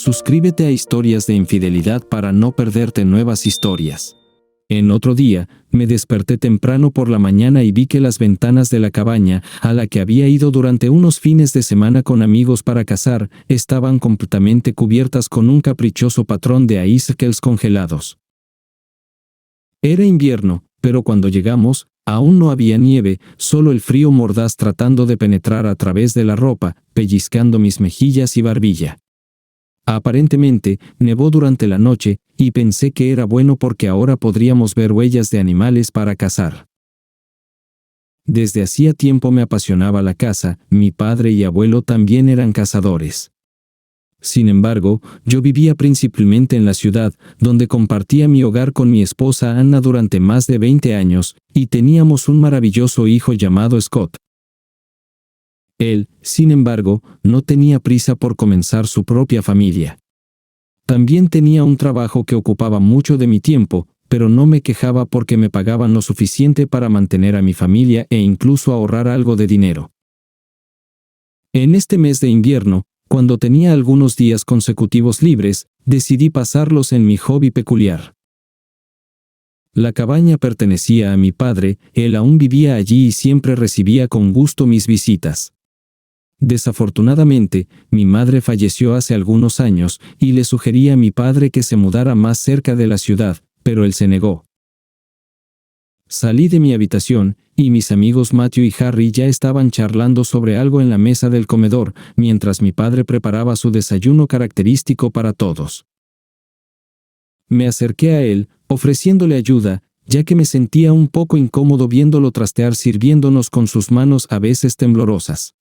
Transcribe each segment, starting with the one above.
Suscríbete a Historias de Infidelidad para no perderte nuevas historias. En otro día, me desperté temprano por la mañana y vi que las ventanas de la cabaña, a la que había ido durante unos fines de semana con amigos para cazar, estaban completamente cubiertas con un caprichoso patrón de icicles congelados. Era invierno, pero cuando llegamos, aún no había nieve, solo el frío mordaz tratando de penetrar a través de la ropa, pellizcando mis mejillas y barbilla. Aparentemente, nevó durante la noche, y pensé que era bueno porque ahora podríamos ver huellas de animales para cazar. Desde hacía tiempo me apasionaba la caza, mi padre y abuelo también eran cazadores. Sin embargo, yo vivía principalmente en la ciudad, donde compartía mi hogar con mi esposa Anna durante más de 20 años, y teníamos un maravilloso hijo llamado Scott. Él, sin embargo, no tenía prisa por comenzar su propia familia. También tenía un trabajo que ocupaba mucho de mi tiempo, pero no me quejaba porque me pagaban lo suficiente para mantener a mi familia e incluso ahorrar algo de dinero. En este mes de invierno, cuando tenía algunos días consecutivos libres, decidí pasarlos en mi hobby peculiar. La cabaña pertenecía a mi padre, él aún vivía allí y siempre recibía con gusto mis visitas. Desafortunadamente, mi madre falleció hace algunos años y le sugerí a mi padre que se mudara más cerca de la ciudad, pero él se negó. Salí de mi habitación, y mis amigos Matthew y Harry ya estaban charlando sobre algo en la mesa del comedor, mientras mi padre preparaba su desayuno característico para todos. Me acerqué a él, ofreciéndole ayuda, ya que me sentía un poco incómodo viéndolo trastear sirviéndonos con sus manos a veces temblorosas.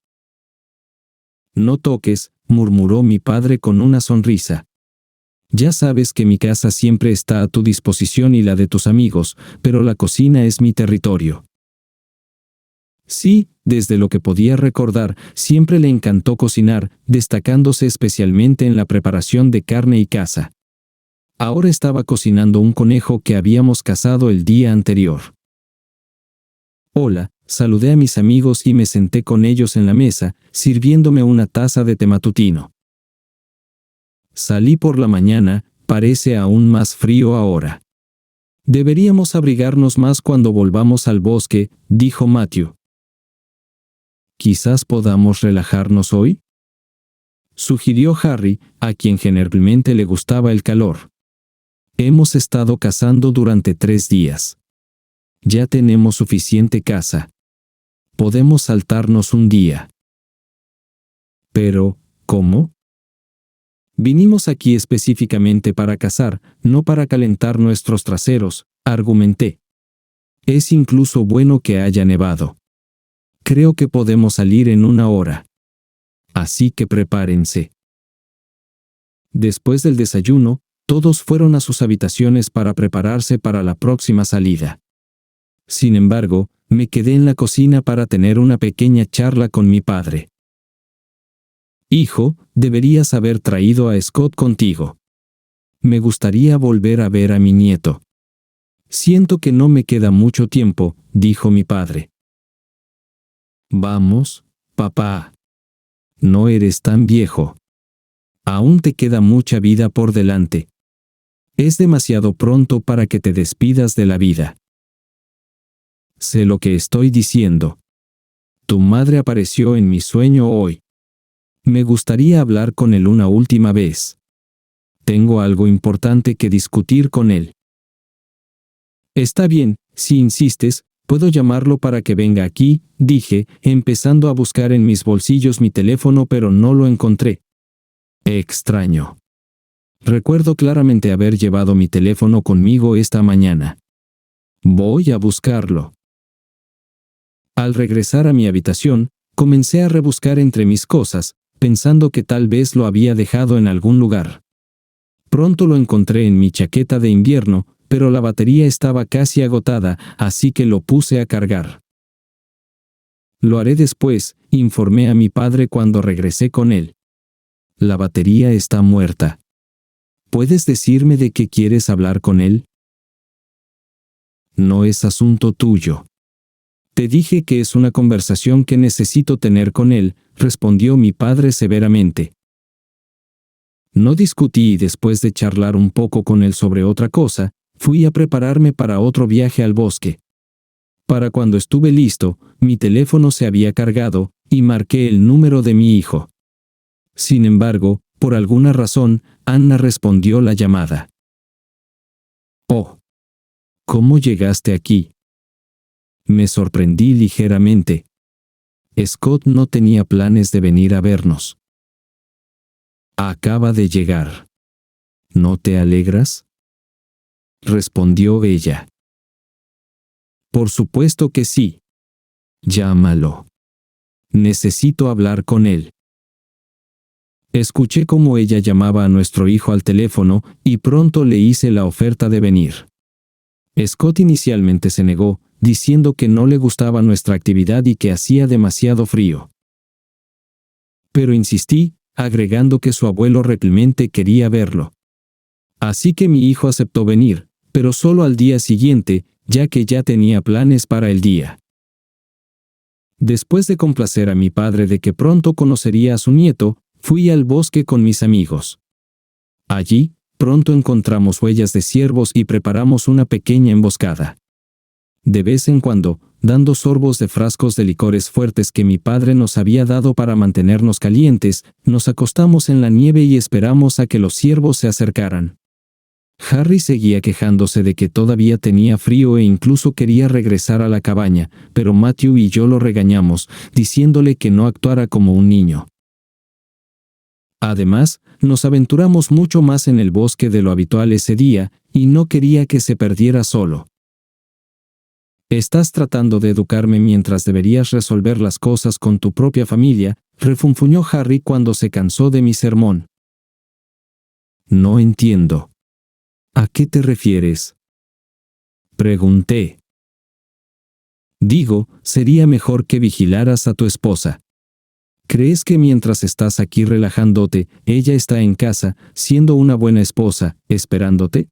«No toques», murmuró mi padre con una sonrisa. «Ya sabes que mi casa siempre está a tu disposición y la de tus amigos, pero la cocina es mi territorio». Sí, desde lo que podía recordar, siempre le encantó cocinar, destacándose especialmente en la preparación de carne y caza. Ahora estaba cocinando un conejo que habíamos cazado el día anterior. «Hola», saludé a mis amigos y me senté con ellos en la mesa, sirviéndome una taza de té matutino. «Salí por la mañana, parece aún más frío ahora. Deberíamos abrigarnos más cuando volvamos al bosque», dijo Matthew. «Quizás podamos relajarnos hoy», sugirió Harry, a quien generalmente le gustaba el calor. «Hemos estado cazando durante 3 días. Ya tenemos suficiente caza. Podemos saltarnos un día». «Pero, ¿cómo?». «Vinimos aquí específicamente para cazar, no para calentar nuestros traseros», argumenté. «Es incluso bueno que haya nevado. Creo que podemos salir en 1 hora. Así que prepárense». Después del desayuno, todos fueron a sus habitaciones para prepararse para la próxima salida. Sin embargo, me quedé en la cocina para tener una pequeña charla con mi padre. «Hijo, deberías haber traído a Scott contigo. Me gustaría volver a ver a mi nieto. Siento que no me queda mucho tiempo», dijo mi padre. «Vamos, papá. No eres tan viejo. Aún te queda mucha vida por delante. Es demasiado pronto para que te despidas de la vida». «Sé lo que estoy diciendo. Tu madre apareció en mi sueño hoy. Me gustaría hablar con él una última vez. Tengo algo importante que discutir con él». «Está bien, si insistes, puedo llamarlo para que venga aquí», dije, empezando a buscar en mis bolsillos mi teléfono pero no lo encontré. Extraño. Recuerdo claramente haber llevado mi teléfono conmigo esta mañana. Voy a buscarlo. Al regresar a mi habitación, comencé a rebuscar entre mis cosas, pensando que tal vez lo había dejado en algún lugar. Pronto lo encontré en mi chaqueta de invierno, pero la batería estaba casi agotada, así que lo puse a cargar. «Lo haré después», informé a mi padre cuando regresé con él. «La batería está muerta. ¿Puedes decirme de qué quieres hablar con él?». «No es asunto tuyo. Te dije que es una conversación que necesito tener con él», respondió mi padre severamente. No discutí y después de charlar un poco con él sobre otra cosa, fui a prepararme para otro viaje al bosque. Para cuando estuve listo, mi teléfono se había cargado, y marqué el número de mi hijo. Sin embargo, por alguna razón, Anna respondió la llamada. «Oh. ¿Cómo llegaste aquí?» Me sorprendí ligeramente. Scott no tenía planes de venir a vernos. «Acaba de llegar. ¿No te alegras?», respondió ella. «Por supuesto que sí. Llámalo. Necesito hablar con él». Escuché cómo ella llamaba a nuestro hijo al teléfono y pronto le hice la oferta de venir. Scott inicialmente se negó, diciendo que no le gustaba nuestra actividad y que hacía demasiado frío. Pero insistí, agregando que su abuelo realmente quería verlo. Así que mi hijo aceptó venir, pero solo al día siguiente, ya que ya tenía planes para el día. Después de complacer a mi padre de que pronto conocería a su nieto, fui al bosque con mis amigos. Allí, pronto encontramos huellas de ciervos y preparamos una pequeña emboscada. De vez en cuando, dando sorbos de frascos de licores fuertes que mi padre nos había dado para mantenernos calientes, nos acostamos en la nieve y esperamos a que los ciervos se acercaran. Harry seguía quejándose de que todavía tenía frío e incluso quería regresar a la cabaña, pero Matthew y yo lo regañamos, diciéndole que no actuara como un niño. Además, nos aventuramos mucho más en el bosque de lo habitual ese día, y no quería que se perdiera solo. «Estás tratando de educarme mientras deberías resolver las cosas con tu propia familia», refunfuñó Harry cuando se cansó de mi sermón. «No entiendo. ¿A qué te refieres?», pregunté. «Digo, sería mejor que vigilaras a tu esposa. ¿Crees que mientras estás aquí relajándote, ella está en casa, siendo una buena esposa, esperándote?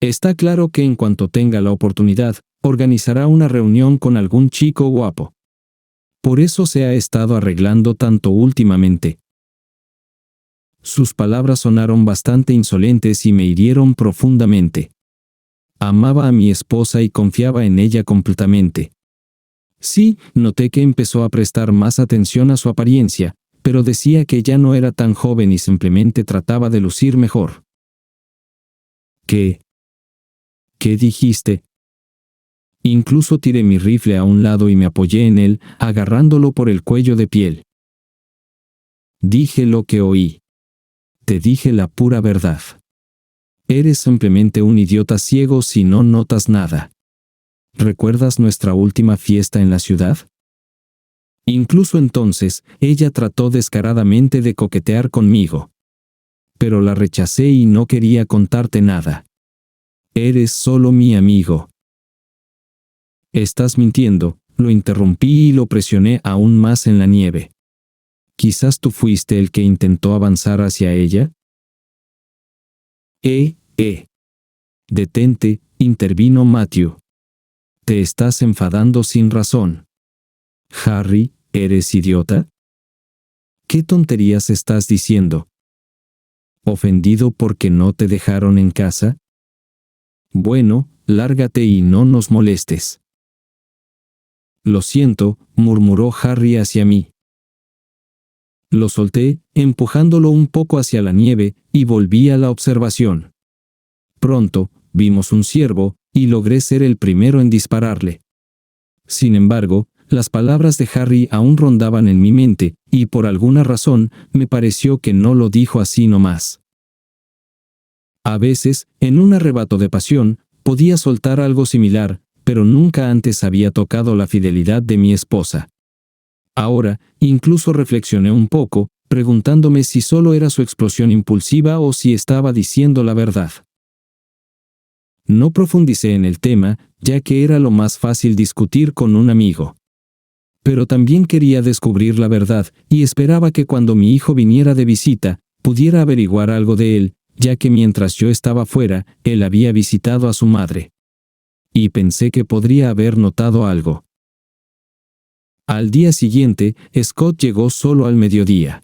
Está claro que en cuanto tenga la oportunidad, organizará una reunión con algún chico guapo. Por eso se ha estado arreglando tanto últimamente». Sus palabras sonaron bastante insolentes y me hirieron profundamente. Amaba a mi esposa y confiaba en ella completamente. Sí, noté que empezó a prestar más atención a su apariencia, pero decía que ya no era tan joven y simplemente trataba de lucir mejor. ¿Qué dijiste? Incluso tiré mi rifle a un lado y me apoyé en él, agarrándolo por el cuello de piel. Dije lo que oí. Te dije la pura verdad. Eres simplemente un idiota ciego si no notas nada. ¿Recuerdas nuestra última fiesta en la ciudad? Incluso entonces, ella trató descaradamente de coquetear conmigo. Pero la rechacé y no quería contarte nada. Eres solo mi amigo. Estás mintiendo, lo interrumpí y lo presioné aún más en la nieve. ¿Quizás tú fuiste el que intentó avanzar hacia ella? Detente, intervino Matthew. Te estás enfadando sin razón. Harry, ¿eres idiota? ¿Qué tonterías estás diciendo? ¿Ofendido porque no te dejaron en casa? Bueno, lárgate y no nos molestes. Lo siento, murmuró Harry hacia mí. Lo solté, empujándolo un poco hacia la nieve, y volví a la observación. Pronto, vimos un ciervo, y logré ser el primero en dispararle. Sin embargo, las palabras de Harry aún rondaban en mi mente, y por alguna razón, me pareció que no lo dijo así nomás. A veces, en un arrebato de pasión, podía soltar algo similar, pero nunca antes había tocado la fidelidad de mi esposa. Ahora, incluso reflexioné un poco, preguntándome si solo era su explosión impulsiva o si estaba diciendo la verdad. No profundicé en el tema, ya que era lo más fácil discutir con un amigo. Pero también quería descubrir la verdad, y esperaba que cuando mi hijo viniera de visita, pudiera averiguar algo de él, ya que mientras yo estaba fuera, él había visitado a su madre. Y pensé que podría haber notado algo. Al día siguiente, Scott llegó solo al mediodía.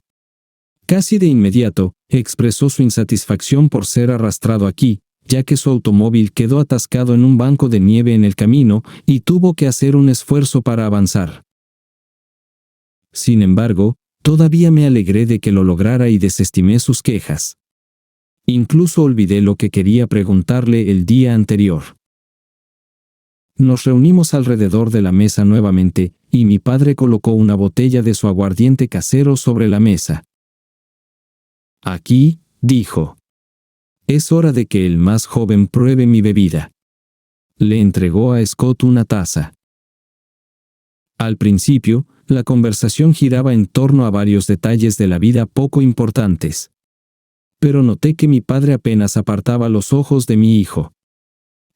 Casi de inmediato, expresó su insatisfacción por ser arrastrado aquí, ya que su automóvil quedó atascado en un banco de nieve en el camino y tuvo que hacer un esfuerzo para avanzar. Sin embargo, todavía me alegré de que lo lograra y desestimé sus quejas. Incluso olvidé lo que quería preguntarle el día anterior. Nos reunimos alrededor de la mesa nuevamente, y mi padre colocó una botella de su aguardiente casero sobre la mesa. Aquí, dijo. Es hora de que el más joven pruebe mi bebida. Le entregó a Scott una taza. Al principio, la conversación giraba en torno a varios detalles de la vida poco importantes. Pero noté que mi padre apenas apartaba los ojos de mi hijo.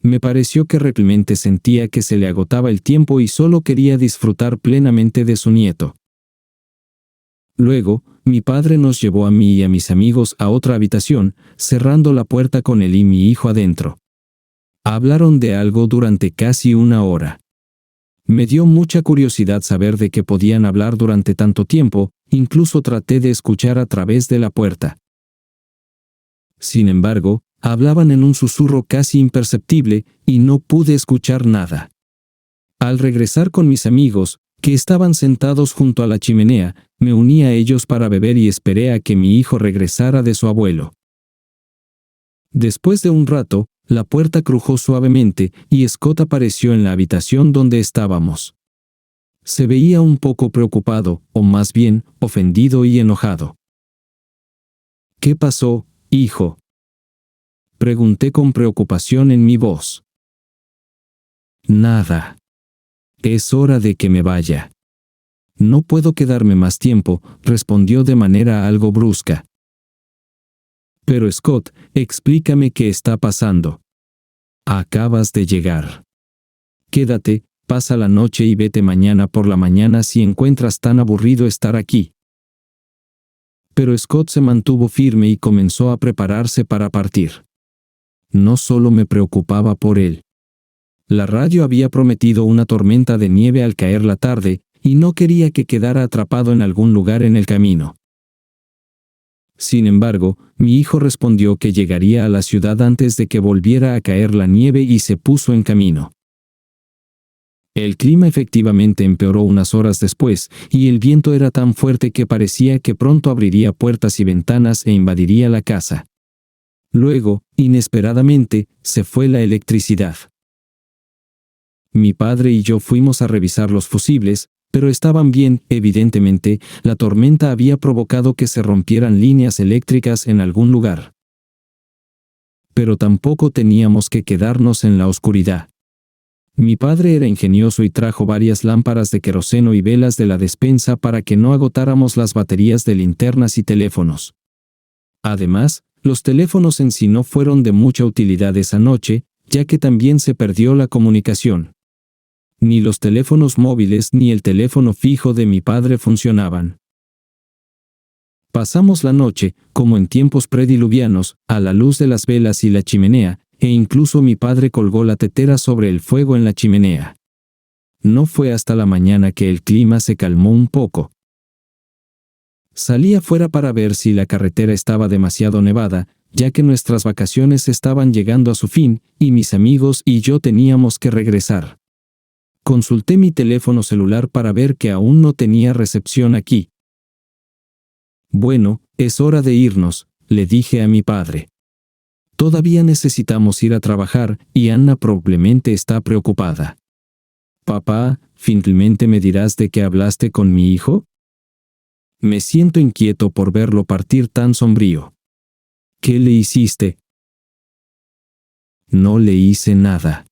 Me pareció que realmente sentía que se le agotaba el tiempo y solo quería disfrutar plenamente de su nieto. Luego, mi padre nos llevó a mí y a mis amigos a otra habitación, cerrando la puerta con él y mi hijo adentro. Hablaron de algo durante casi una hora. Me dio mucha curiosidad saber de qué podían hablar durante tanto tiempo, incluso traté de escuchar a través de la puerta. Sin embargo, hablaban en un susurro casi imperceptible y no pude escuchar nada. Al regresar con mis amigos, que estaban sentados junto a la chimenea, me uní a ellos para beber y esperé a que mi hijo regresara de su abuelo. Después de un rato, la puerta crujó suavemente y Scott apareció en la habitación donde estábamos. Se veía un poco preocupado, o más bien, ofendido y enojado. ¿Qué pasó, hijo? Pregunté con preocupación en mi voz. Nada. Es hora de que me vaya. No puedo quedarme más tiempo, respondió de manera algo brusca. Pero Scott, explícame qué está pasando. Acabas de llegar. Quédate, pasa la noche y vete mañana por la mañana si encuentras tan aburrido estar aquí. Pero Scott se mantuvo firme y comenzó a prepararse para partir. No solo me preocupaba por él. La radio había prometido una tormenta de nieve al caer la tarde, y no quería que quedara atrapado en algún lugar en el camino. Sin embargo, mi hijo respondió que llegaría a la ciudad antes de que volviera a caer la nieve y se puso en camino. El clima efectivamente empeoró unas horas después, y el viento era tan fuerte que parecía que pronto abriría puertas y ventanas e invadiría la casa. Luego, inesperadamente, se fue la electricidad. Mi padre y yo fuimos a revisar los fusibles, pero estaban bien, evidentemente, la tormenta había provocado que se rompieran líneas eléctricas en algún lugar. Pero tampoco teníamos que quedarnos en la oscuridad. Mi padre era ingenioso y trajo varias lámparas de queroseno y velas de la despensa para que no agotáramos las baterías de linternas y teléfonos. Además, los teléfonos en sí no fueron de mucha utilidad esa noche, ya que también se perdió la comunicación. Ni los teléfonos móviles ni el teléfono fijo de mi padre funcionaban. Pasamos la noche, como en tiempos prediluvianos, a la luz de las velas y la chimenea, e incluso mi padre colgó la tetera sobre el fuego en la chimenea. No fue hasta la mañana que el clima se calmó un poco. Salí afuera para ver si la carretera estaba demasiado nevada, ya que nuestras vacaciones estaban llegando a su fin, y mis amigos y yo teníamos que regresar. Consulté mi teléfono celular para ver que aún no tenía recepción aquí. Bueno, es hora de irnos, le dije a mi padre. Todavía necesitamos ir a trabajar, y Anna probablemente está preocupada. Papá, ¿finalmente me dirás de qué hablaste con mi hijo? Me siento inquieto por verlo partir tan sombrío. ¿Qué le hiciste? No le hice nada.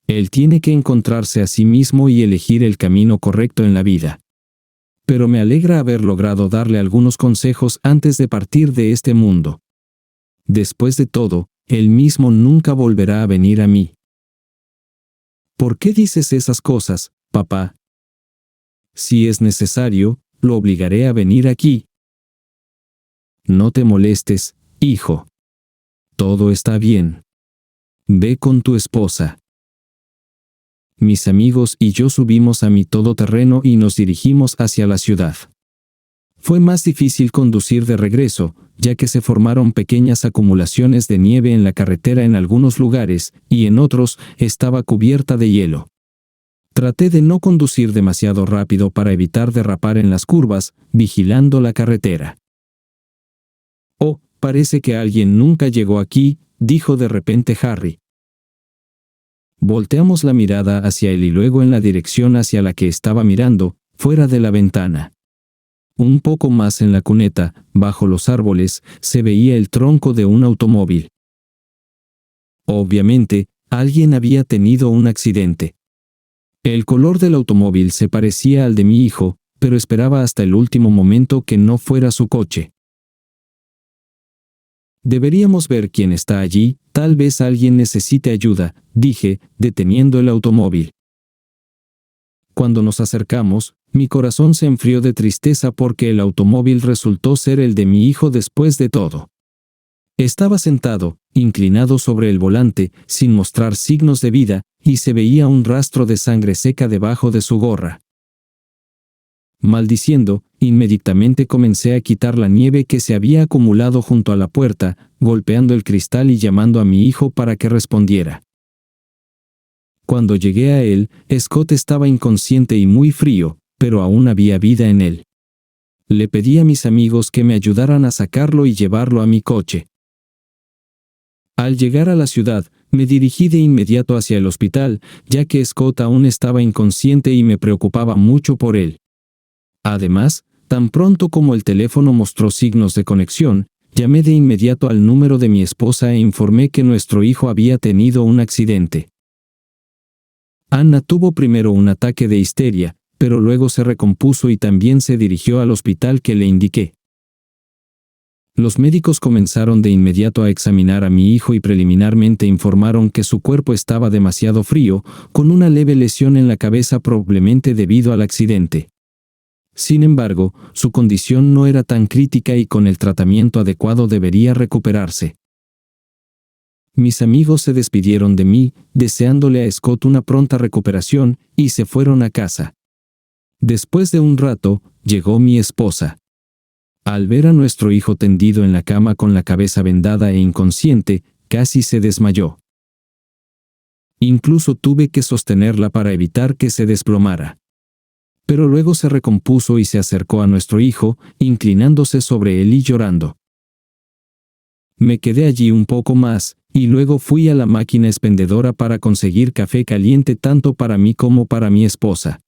Él tiene que encontrarse a sí mismo y elegir el camino correcto en la vida. Pero me alegra haber logrado darle algunos consejos antes de partir de este mundo. Después de todo, él mismo nunca volverá a venir a mí. ¿Por qué dices esas cosas, papá? Si es necesario, lo obligaré a venir aquí. No te molestes, hijo. Todo está bien. Ve con tu esposa. Mis amigos y yo subimos a mi todoterreno y nos dirigimos hacia la ciudad. Fue más difícil conducir de regreso, ya que se formaron pequeñas acumulaciones de nieve en la carretera en algunos lugares, y en otros estaba cubierta de hielo. Traté de no conducir demasiado rápido para evitar derrapar en las curvas, vigilando la carretera. «Oh, parece que alguien nunca llegó aquí», dijo de repente Harry. Volteamos la mirada hacia él y luego en la dirección hacia la que estaba mirando, fuera de la ventana. Un poco más en la cuneta, bajo los árboles, se veía el tronco de un automóvil. Obviamente, alguien había tenido un accidente. El color del automóvil se parecía al de mi hijo, pero esperaba hasta el último momento que no fuera su coche. «Deberíamos ver quién está allí, tal vez alguien necesite ayuda», dije, deteniendo el automóvil. Cuando nos acercamos, mi corazón se enfrió de tristeza porque el automóvil resultó ser el de mi hijo después de todo. Estaba sentado, inclinado sobre el volante, sin mostrar signos de vida, y se veía un rastro de sangre seca debajo de su gorra. Maldiciendo, inmediatamente comencé a quitar la nieve que se había acumulado junto a la puerta, golpeando el cristal y llamando a mi hijo para que respondiera. Cuando llegué a él, Scott estaba inconsciente y muy frío, pero aún había vida en él. Le pedí a mis amigos que me ayudaran a sacarlo y llevarlo a mi coche. Al llegar a la ciudad, me dirigí de inmediato hacia el hospital, ya que Scott aún estaba inconsciente y me preocupaba mucho por él. Además, tan pronto como el teléfono mostró signos de conexión, llamé de inmediato al número de mi esposa e informé que nuestro hijo había tenido un accidente. Anna tuvo primero un ataque de histeria, pero luego se recompuso y también se dirigió al hospital que le indiqué. Los médicos comenzaron de inmediato a examinar a mi hijo y preliminarmente informaron que su cuerpo estaba demasiado frío, con una leve lesión en la cabeza probablemente debido al accidente. Sin embargo, su condición no era tan crítica y con el tratamiento adecuado debería recuperarse. Mis amigos se despidieron de mí, deseándole a Scott una pronta recuperación, y se fueron a casa. Después de un rato, llegó mi esposa. Al ver a nuestro hijo tendido en la cama con la cabeza vendada e inconsciente, casi se desmayó. Incluso tuve que sostenerla para evitar que se desplomara. Pero luego se recompuso y se acercó a nuestro hijo, inclinándose sobre él y llorando. Me quedé allí un poco más, y luego fui a la máquina expendedora para conseguir café caliente tanto para mí como para mi esposa.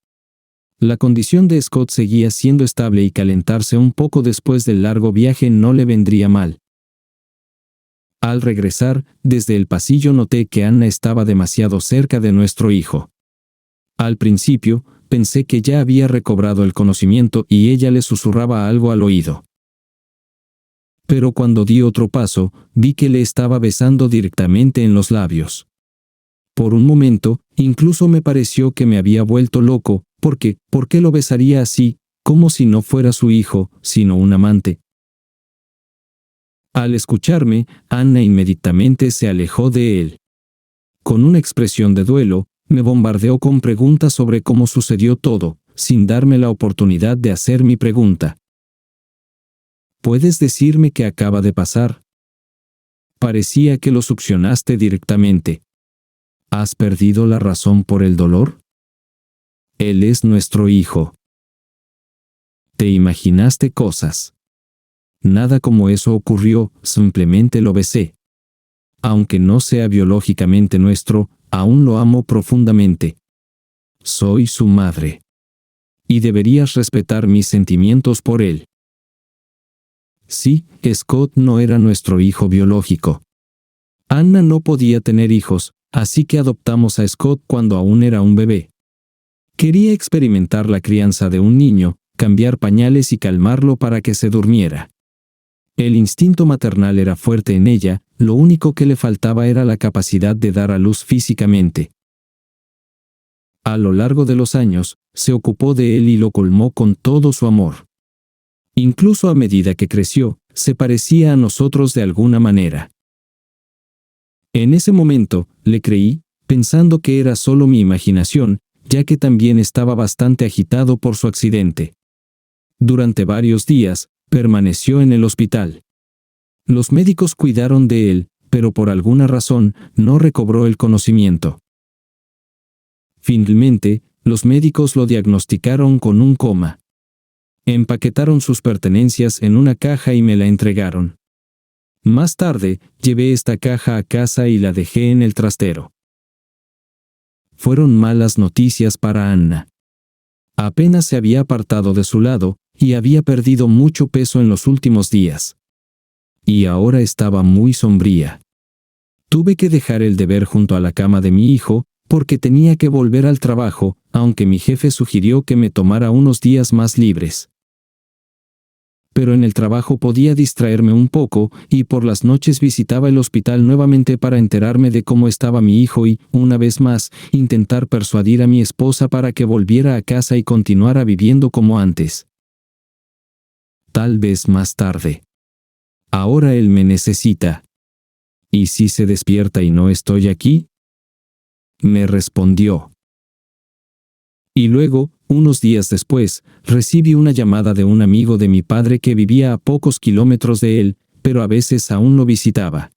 La condición de Scott seguía siendo estable y calentarse un poco después del largo viaje no le vendría mal. Al regresar, desde el pasillo noté que Anna estaba demasiado cerca de nuestro hijo. Al principio, pensé que ya había recobrado el conocimiento y ella le susurraba algo al oído. Pero cuando di otro paso, vi que le estaba besando directamente en los labios. Por un momento, incluso me pareció que me había vuelto loco, porque, ¿por qué lo besaría así, como si no fuera su hijo, sino un amante? Al escucharme, Anna inmediatamente se alejó de él. Con una expresión de duelo, me bombardeó con preguntas sobre cómo sucedió todo, sin darme la oportunidad de hacer mi pregunta. ¿Puedes decirme qué acaba de pasar? Parecía que lo succionaste directamente. ¿Has perdido la razón por el dolor? Él es nuestro hijo. ¿Te imaginaste cosas? Nada como eso ocurrió, simplemente lo besé. Aunque no sea biológicamente nuestro, aún lo amo profundamente. Soy su madre. Y deberías respetar mis sentimientos por él. Sí, Scott no era nuestro hijo biológico. Anna no podía tener hijos, así que adoptamos a Scott cuando aún era un bebé. Quería experimentar la crianza de un niño, cambiar pañales y calmarlo para que se durmiera. El instinto maternal era fuerte en ella, lo único que le faltaba era la capacidad de dar a luz físicamente. A lo largo de los años, se ocupó de él y lo colmó con todo su amor. Incluso a medida que creció, se parecía a nosotros de alguna manera. En ese momento, le creí, pensando que era solo mi imaginación, ya que también estaba bastante agitado por su accidente. Durante varios días, permaneció en el hospital. Los médicos cuidaron de él, pero por alguna razón no recobró el conocimiento. Finalmente, los médicos lo diagnosticaron con un coma. Empaquetaron sus pertenencias en una caja y me la entregaron. Más tarde, llevé esta caja a casa y la dejé en el trastero. Fueron malas noticias para Anna. Apenas se había apartado de su lado, y había perdido mucho peso en los últimos días. Y ahora estaba muy sombría. Tuve que dejar el deber junto a la cama de mi hijo, porque tenía que volver al trabajo, aunque mi jefe sugirió que me tomara unos días más libres. Pero en el trabajo podía distraerme un poco, y por las noches visitaba el hospital nuevamente para enterarme de cómo estaba mi hijo y, una vez más, intentar persuadir a mi esposa para que volviera a casa y continuara viviendo como antes. Tal vez más tarde. Ahora él me necesita. ¿Y si se despierta y no estoy aquí? Me respondió. Y luego, unos días después, recibí una llamada de un amigo de mi padre que vivía a pocos kilómetros de él, pero a veces aún lo visitaba.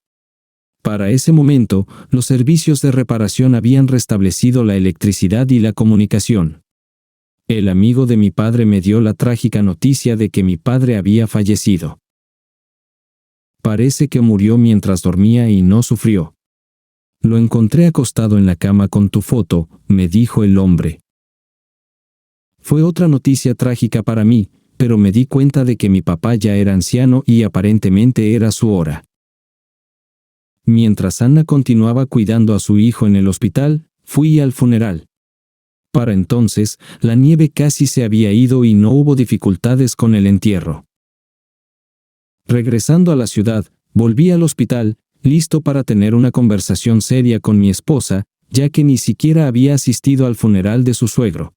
Para ese momento, los servicios de reparación habían restablecido la electricidad y la comunicación. El amigo de mi padre me dio la trágica noticia de que mi padre había fallecido. Parece que murió mientras dormía y no sufrió. Lo encontré acostado en la cama con tu foto, me dijo el hombre. Fue otra noticia trágica para mí, pero me di cuenta de que mi papá ya era anciano y aparentemente era su hora. Mientras Anna continuaba cuidando a su hijo en el hospital, fui al funeral. Para entonces, la nieve casi se había ido y no hubo dificultades con el entierro. Regresando a la ciudad, volví al hospital, listo para tener una conversación seria con mi esposa, ya que ni siquiera había asistido al funeral de su suegro.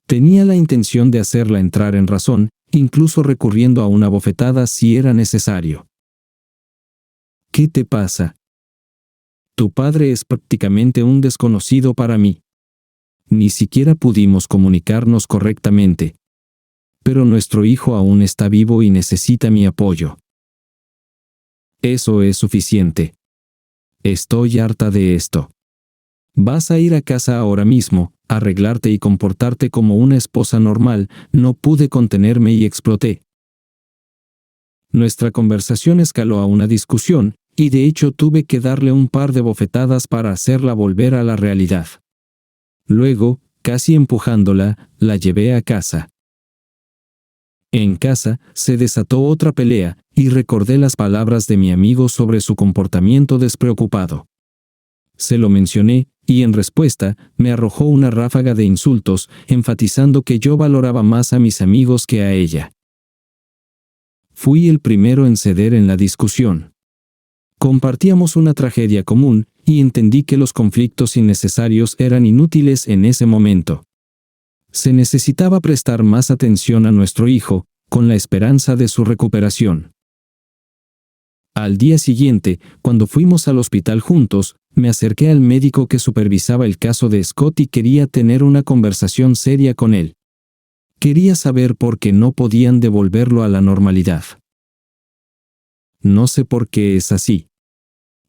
Tenía la intención de hacerla entrar en razón, incluso recurriendo a una bofetada si era necesario. ¿Qué te pasa? Tu padre es prácticamente un desconocido para mí. Ni siquiera pudimos comunicarnos correctamente. Pero nuestro hijo aún está vivo y necesita mi apoyo. Eso es suficiente. Estoy harta de esto. Vas a ir a casa ahora mismo, arreglarte y comportarte como una esposa normal. No pude contenerme y exploté. Nuestra conversación escaló a una discusión, y de hecho tuve que darle un par de bofetadas para hacerla volver a la realidad. Luego, casi empujándola, la llevé a casa. En casa, se desató otra pelea, y recordé las palabras de mi amigo sobre su comportamiento despreocupado. Se lo mencioné, y en respuesta, me arrojó una ráfaga de insultos, enfatizando que yo valoraba más a mis amigos que a ella. Fui el primero en ceder en la discusión. Compartíamos una tragedia común, y entendí que los conflictos innecesarios eran inútiles en ese momento. Se necesitaba prestar más atención a nuestro hijo, con la esperanza de su recuperación. Al día siguiente, cuando fuimos al hospital juntos, me acerqué al médico que supervisaba el caso de Scott y quería tener una conversación seria con él. Quería saber por qué no podían devolverlo a la normalidad. No sé por qué es así.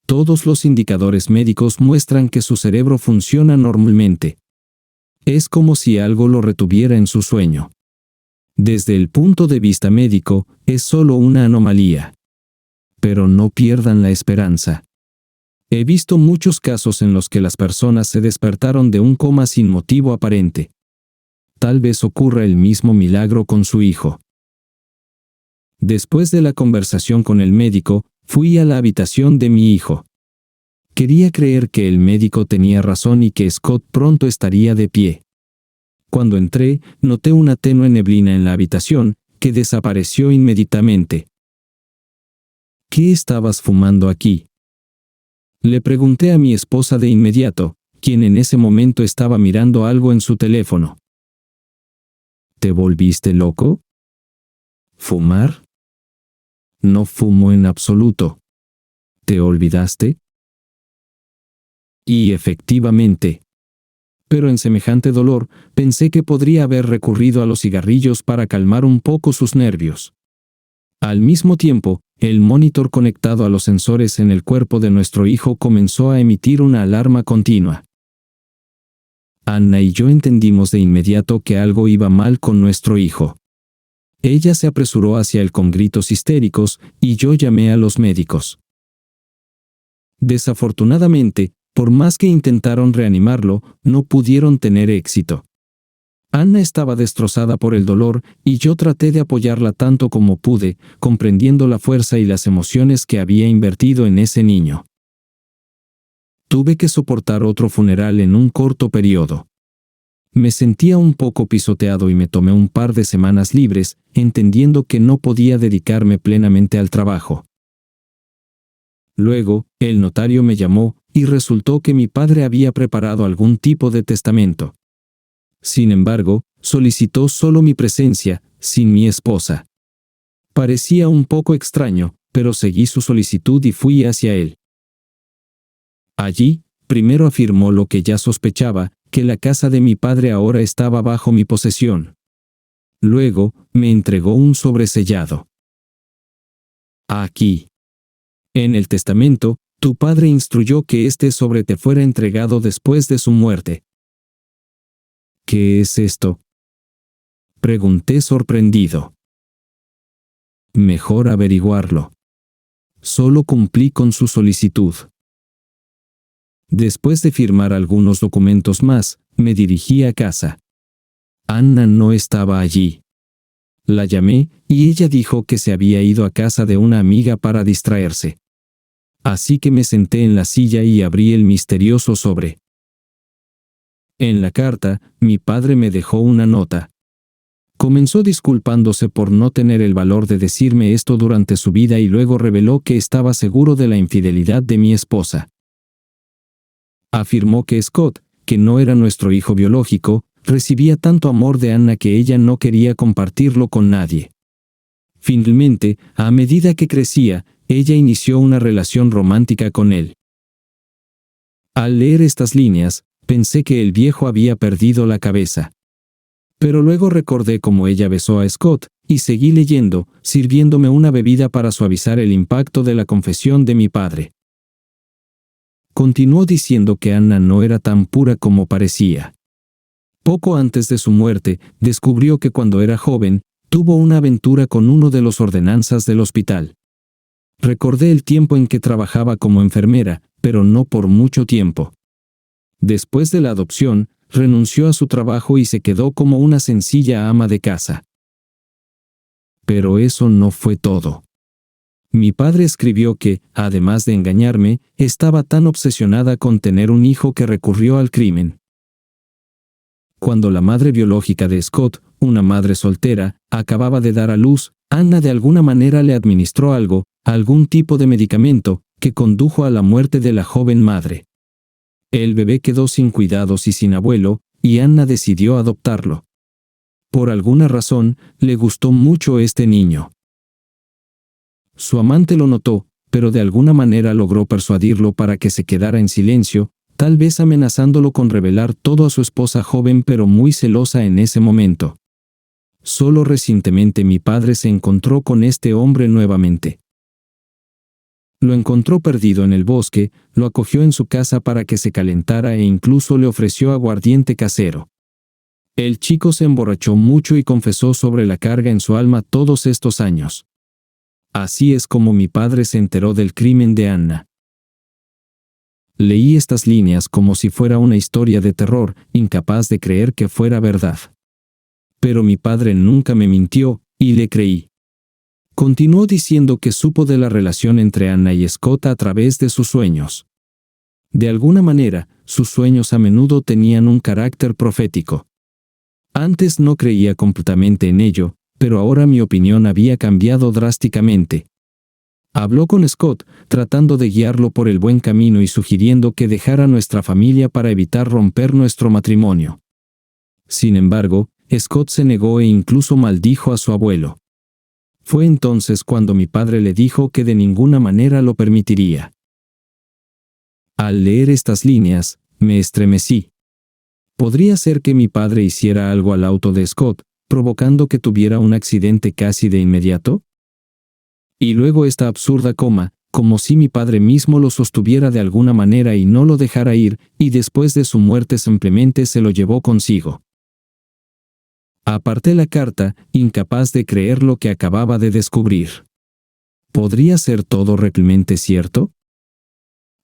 Todos los indicadores médicos muestran que su cerebro funciona normalmente. Es como si algo lo retuviera en su sueño. Desde el punto de vista médico, es solo una anomalía. Pero no pierdan la esperanza. He visto muchos casos en los que las personas se despertaron de un coma sin motivo aparente. Tal vez ocurra el mismo milagro con su hijo. Después de la conversación con el médico, fui a la habitación de mi hijo. Quería creer que el médico tenía razón y que Scott pronto estaría de pie. Cuando entré, noté una tenue neblina en la habitación, que desapareció inmediatamente. ¿Qué estabas fumando aquí? Le pregunté a mi esposa de inmediato, quien en ese momento estaba mirando algo en su teléfono. ¿Te volviste loco? ¿Fumar? No fumo en absoluto. ¿Te olvidaste? Y efectivamente. pero en semejante dolor, pensé que podría haber recurrido a los cigarrillos para calmar un poco sus nervios. Al mismo tiempo, el monitor conectado a los sensores en el cuerpo de nuestro hijo comenzó a emitir una alarma continua. Anna y yo entendimos de inmediato que algo iba mal con nuestro hijo. Ella se apresuró hacia él con gritos histéricos, y yo llamé a los médicos. Desafortunadamente, por más que intentaron reanimarlo, no pudieron tener éxito. Anna estaba destrozada por el dolor, y yo traté de apoyarla tanto como pude, comprendiendo la fuerza y las emociones que había invertido en ese niño. Tuve que soportar otro funeral en un corto periodo. Me sentía un poco pisoteado y me tomé un par de semanas libres, entendiendo que no podía dedicarme plenamente al trabajo. Luego, el notario me llamó, y resultó que mi padre había preparado algún tipo de testamento. Sin embargo, solicitó solo mi presencia, sin mi esposa. Parecía un poco extraño, pero seguí su solicitud y fui hacia él. Allí, primero afirmó lo que ya sospechaba, que la casa de mi padre ahora estaba bajo mi posesión. Luego, me entregó un sobresellado. Aquí. En el testamento, tu padre instruyó que este sobre te fuera entregado después de su muerte. ¿Qué es esto?, pregunté sorprendido. Mejor averiguarlo. Solo cumplí con su solicitud. Después de firmar algunos documentos más, me dirigí a casa. Anna no estaba allí. La llamé, y ella dijo que se había ido a casa de una amiga para distraerse. Así que me senté en la silla y abrí el misterioso sobre. En la carta, mi padre me dejó una nota. Comenzó disculpándose por no tener el valor de decirme esto durante su vida y luego reveló que estaba seguro de la infidelidad de mi esposa. Afirmó que Scott, que no era nuestro hijo biológico, recibía tanto amor de Anna que ella no quería compartirlo con nadie. Finalmente, a medida que crecía, ella inició una relación romántica con él. Al leer estas líneas, pensé que el viejo había perdido la cabeza. Pero luego recordé cómo ella besó a Scott, y seguí leyendo, sirviéndome una bebida para suavizar el impacto de la confesión de mi padre. Continuó diciendo que Anna no era tan pura como parecía. Poco antes de su muerte, descubrió que cuando era joven, tuvo una aventura con uno de los ordenanzas del hospital. Recordé el tiempo en que trabajaba como enfermera, pero no por mucho tiempo. Después de la adopción, renunció a su trabajo y se quedó como una sencilla ama de casa. Pero eso no fue todo. Mi padre escribió que, además de engañarme, estaba tan obsesionada con tener un hijo que recurrió al crimen. Cuando la madre biológica de Scott, una madre soltera, acababa de dar a luz, Anna de alguna manera le administró algún tipo de medicamento, que condujo a la muerte de la joven madre. El bebé quedó sin cuidados y sin abuelo, y Anna decidió adoptarlo. Por alguna razón, le gustó mucho este niño. Su amante lo notó, pero de alguna manera logró persuadirlo para que se quedara en silencio, tal vez amenazándolo con revelar todo a su esposa joven pero muy celosa en ese momento. Solo recientemente mi padre se encontró con este hombre nuevamente. Lo encontró perdido en el bosque, lo acogió en su casa para que se calentara e incluso le ofreció aguardiente casero. El chico se emborrachó mucho y confesó sobre la carga en su alma todos estos años. Así es como mi padre se enteró del crimen de Anna. Leí estas líneas como si fuera una historia de terror, incapaz de creer que fuera verdad. Pero mi padre nunca me mintió, y le creí. Continuó diciendo que supo de la relación entre Anna y Scott a través de sus sueños. De alguna manera, sus sueños a menudo tenían un carácter profético. Antes no creía completamente en ello, pero ahora mi opinión había cambiado drásticamente. Habló con Scott, tratando de guiarlo por el buen camino y sugiriendo que dejara nuestra familia para evitar romper nuestro matrimonio. Sin embargo, Scott se negó e incluso maldijo a su abuelo. Fue entonces cuando mi padre le dijo que de ninguna manera lo permitiría. Al leer estas líneas, me estremecí. Podría ser que mi padre hiciera algo al auto de Scott, provocando que tuviera un accidente casi de inmediato. Y luego esta absurda coma, como si mi padre mismo lo sostuviera de alguna manera y no lo dejara ir, y después de su muerte simplemente se lo llevó consigo. Aparté la carta, incapaz de creer lo que acababa de descubrir. ¿Podría ser todo realmente cierto?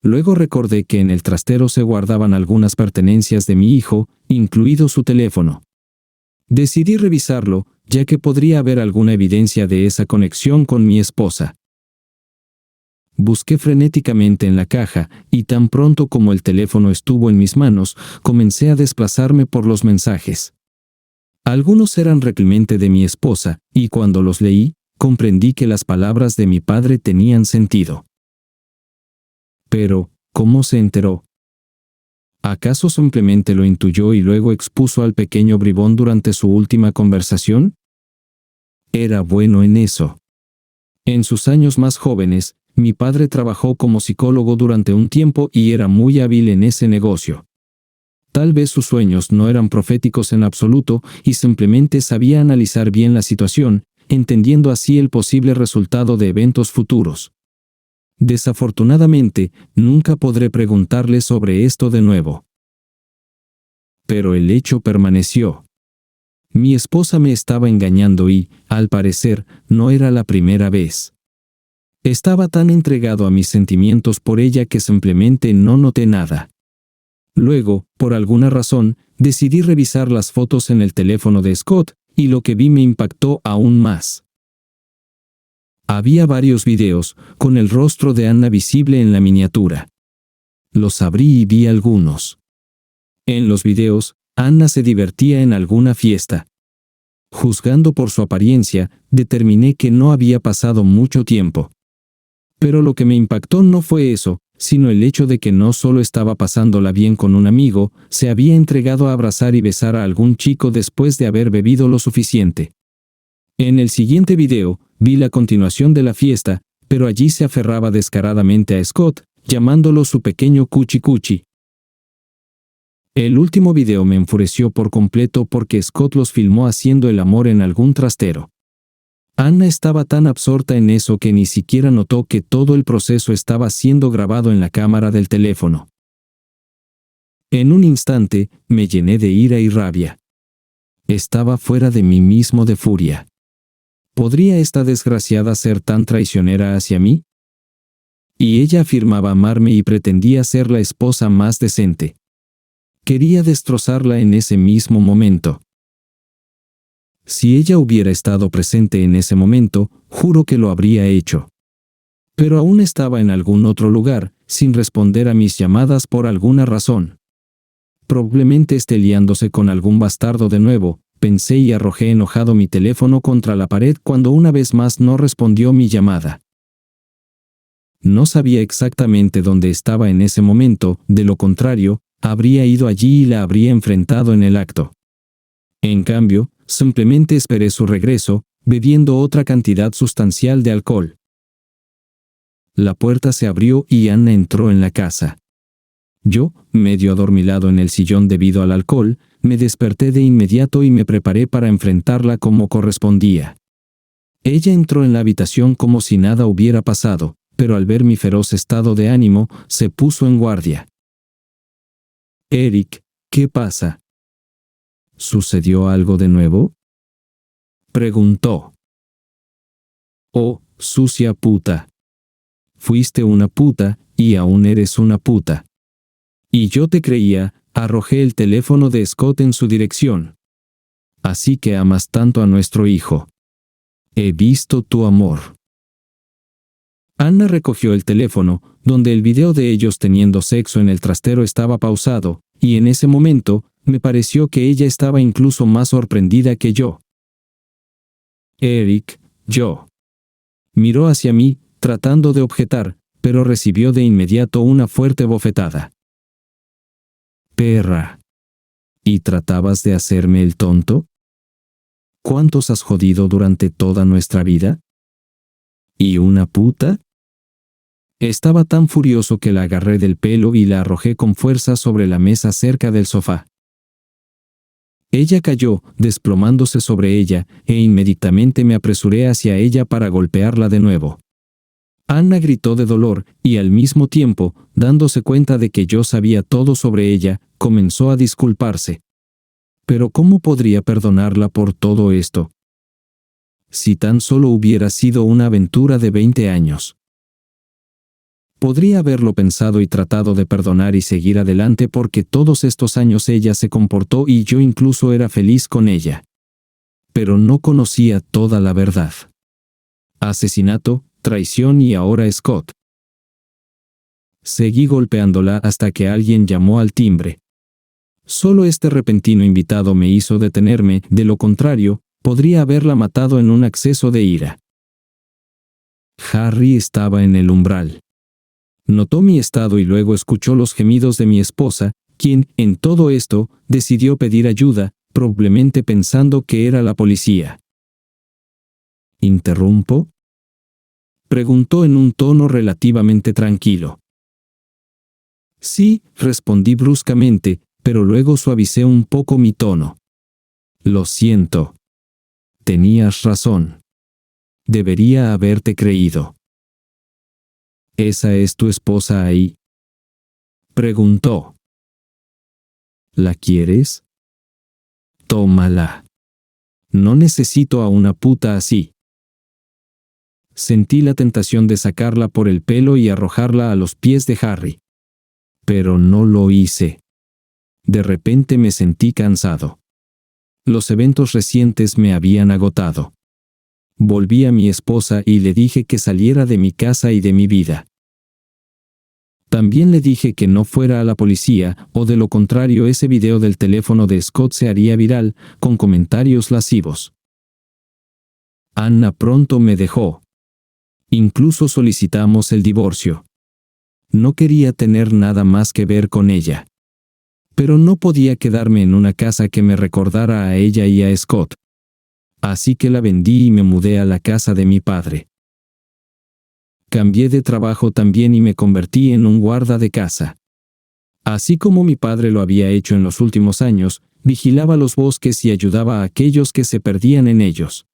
Luego recordé que en el trastero se guardaban algunas pertenencias de mi hijo, incluido su teléfono. Decidí revisarlo, ya que podría haber alguna evidencia de esa conexión con mi esposa. Busqué frenéticamente en la caja, y tan pronto como el teléfono estuvo en mis manos, comencé a desplazarme por los mensajes. Algunos eran realmente de mi esposa, y cuando los leí, comprendí que las palabras de mi padre tenían sentido. Pero, ¿cómo se enteró? ¿Acaso simplemente lo intuyó y luego expuso al pequeño bribón durante su última conversación? Era bueno en eso. En sus años más jóvenes, mi padre trabajó como psicólogo durante un tiempo y era muy hábil en ese negocio. Tal vez sus sueños no eran proféticos en absoluto y simplemente sabía analizar bien la situación, entendiendo así el posible resultado de eventos futuros. Desafortunadamente, nunca podré preguntarle sobre esto de nuevo. Pero el hecho permaneció. Mi esposa me estaba engañando y, al parecer, no era la primera vez. Estaba tan entregado a mis sentimientos por ella que simplemente no noté nada. Luego, por alguna razón, decidí revisar las fotos en el teléfono de Scott, y lo que vi me impactó aún más. Había varios videos, con el rostro de Anna visible en la miniatura. Los abrí y vi algunos. En los videos, Anna se divertía en alguna fiesta. Juzgando por su apariencia, determiné que no había pasado mucho tiempo. Pero lo que me impactó no fue eso, sino el hecho de que no solo estaba pasándola bien con un amigo, se había entregado a abrazar y besar a algún chico después de haber bebido lo suficiente. En el siguiente video, vi la continuación de la fiesta, pero allí se aferraba descaradamente a Scott, llamándolo su pequeño cuchi cuchi. El último video me enfureció por completo porque Scott los filmó haciendo el amor en algún trastero. Anna estaba tan absorta en eso que ni siquiera notó que todo el proceso estaba siendo grabado en la cámara del teléfono. En un instante, me llené de ira y rabia. Estaba fuera de mí mismo de furia. ¿Podría esta desgraciada ser tan traicionera hacia mí? Y ella afirmaba amarme y pretendía ser la esposa más decente. Quería destrozarla en ese mismo momento. Si ella hubiera estado presente en ese momento, juro que lo habría hecho. Pero aún estaba en algún otro lugar, sin responder a mis llamadas por alguna razón. Probablemente esté liándose con algún bastardo de nuevo, pensé y arrojé enojado mi teléfono contra la pared cuando una vez más no respondió mi llamada. No sabía exactamente dónde estaba en ese momento, de lo contrario, habría ido allí y la habría enfrentado en el acto. En cambio, simplemente esperé su regreso, bebiendo otra cantidad sustancial de alcohol. La puerta se abrió y Anna entró en la casa. Yo, medio adormilado en el sillón debido al alcohol, me desperté de inmediato y me preparé para enfrentarla como correspondía. Ella entró en la habitación como si nada hubiera pasado, pero al ver mi feroz estado de ánimo, se puso en guardia. «Eric, ¿qué pasa? ¿Sucedió algo de nuevo?», preguntó. «Oh, sucia puta. Fuiste una puta, y aún eres una puta. Y yo te creía», arrojé el teléfono de Scott en su dirección. «Así que amas tanto a nuestro hijo. He visto tu amor». Anna recogió el teléfono, donde el video de ellos teniendo sexo en el trastero estaba pausado, y en ese momento, me pareció que ella estaba incluso más sorprendida que yo. «Eric, yo». Miró hacia mí, tratando de objetar, pero recibió de inmediato una fuerte bofetada. «Perra. ¿Y tratabas de hacerme el tonto? ¿Cuántos has jodido durante toda nuestra vida? ¿Y una puta?». Estaba tan furioso que la agarré del pelo y la arrojé con fuerza sobre la mesa cerca del sofá. Ella cayó, desplomándose sobre ella, e inmediatamente me apresuré hacia ella para golpearla de nuevo. Anna gritó de dolor, y al mismo tiempo, dándose cuenta de que yo sabía todo sobre ella, comenzó a disculparse. Pero ¿cómo podría perdonarla por todo esto? Si tan solo hubiera sido una aventura de 20 años. Podría haberlo pensado y tratado de perdonar y seguir adelante porque todos estos años ella se comportó y yo incluso era feliz con ella. Pero no conocía toda la verdad. Asesinato, traición y ahora Scott. Seguí golpeándola hasta que alguien llamó al timbre. Solo este repentino invitado me hizo detenerme, de lo contrario, podría haberla matado en un acceso de ira. Harry estaba en el umbral. Notó mi estado y luego escuchó los gemidos de mi esposa, quien, en todo esto, decidió pedir ayuda, probablemente pensando que era la policía. ¿Interrumpo?, preguntó en un tono relativamente tranquilo. Sí, respondí bruscamente, pero luego suavicé un poco mi tono. Lo siento. Tenías razón. Debería haberte creído. ¿Esa es tu esposa ahí?, preguntó. ¿La quieres? Tómala. No necesito a una puta así. Sentí la tentación de sacarla por el pelo y arrojarla a los pies de Harry. Pero no lo hice. De repente me sentí cansado. Los eventos recientes me habían agotado. Volví a mi esposa y le dije que saliera de mi casa y de mi vida. También le dije que no fuera a la policía, o de lo contrario ese video del teléfono de Scott se haría viral, con comentarios lascivos. Anna pronto me dejó. Incluso solicitamos el divorcio. No quería tener nada más que ver con ella. Pero no podía quedarme en una casa que me recordara a ella y a Scott. Así que la vendí y me mudé a la casa de mi padre. Cambié de trabajo también y me convertí en un guarda de casa. Así como mi padre lo había hecho en los últimos años, vigilaba los bosques y ayudaba a aquellos que se perdían en ellos.